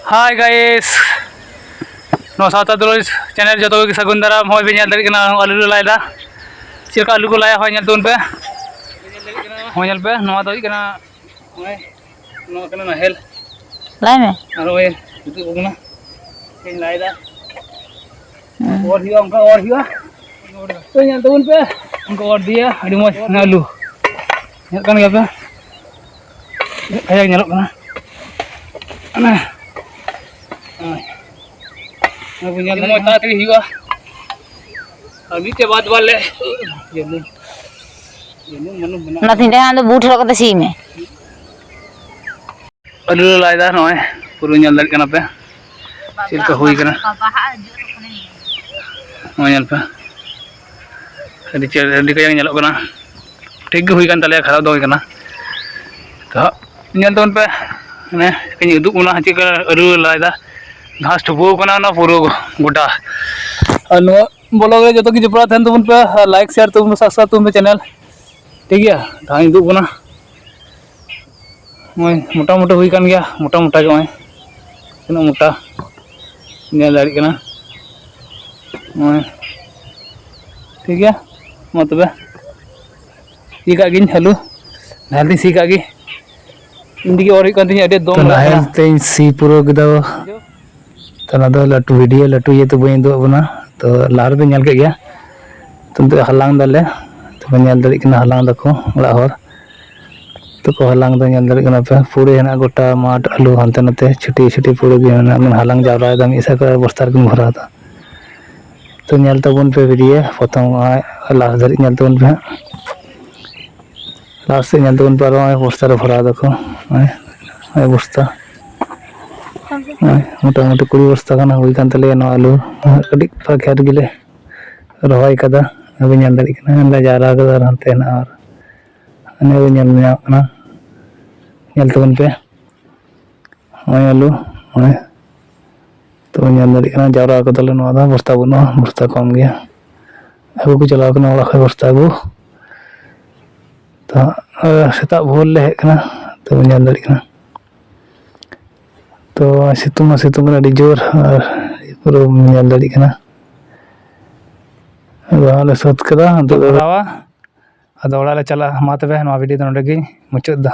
Hi guys no साता दुलोज channel जो तो सगुन दारा मोय भी दरी कना आलू लायदा चिका आलू को लाया होय नेल तुन पे होय नेल पे नो तो कना होय नो कना ना हेल लाय में आरो ए जुतु को ना के लायदा और हिया उनका और हिया तो नेल तुन पे उनको और दिया अड़ी मोय आलू नेल कन गया पे आया नेल कना ना बाद वाले बूट रखते सी में आलू लायदा नय पुरो नेल दर कना पे चिलका हुई कना नय पे अडी चेर अडी कया नेलो कना ठीक गे हुई कन तले खराब दो कना तो नेल तोन पे ने कनी उदुक उना चिका आलू लायदा घास ठुबो कना ना पुरो गोटा नो ब्लॉग रे जतो की जपड़ा थन तुम पे लाइक शेयर तुम सब्सक्राइब तुम पे चैनल ठीक है धाई दु कना मोय मोटा मोटा हुई कान गया मोटा मोटा के किना मोटा नेल दाड़ी कना मोय ठीक है मा तबे सी का गिन हेलो नाली सी का गी इंदी के और कान अडे दम नाहल ते सी पुरो गदो तो ना दो लटू वीडियो लटू ये तो बइन दो बना तो लार पे नेल के गया तुम तो हलांग दाले तो नेल दड़ी कना हलांग दको ओड़ा हर तो को हलांग दो नेल दड़ी कना पे पूरे हेना गोटा माठ आलू हनते नते छुटी छुटी पूरे गे ना हलांग जावरा दा मिसा का बस्तार के भरा दा तो नेल तबन पे वीडियो प्रथम लास्ट दड़ी नेल तबन पे लास्ट नेल तबन पर बस्तार भरा दको आई बस्ता मोटा मोटी 20 बस्ता खाना हुई कान तले नो आलू कडी खेत गिले रोहय कदा अब नेल दड़ी कना ले जारा कदा हनते ना और अने नेल ना कना नेल तबन पे होय आलू होय तो नेल दड़ी कना जारा कदा नो दा बस्ता बनो बस्ता कम गया अब को चला कना ओला खय बस्ता को तो सेता भोर ले हे कना तो नेल दड़ी कना तो सितुंग अड़ी जोर और पूरा नेल दड़ी कना वाले सत कदा तो रावा अदो ओड़ा ले चला मा तबे नो वीडियो नोडे गी मुचाद दा।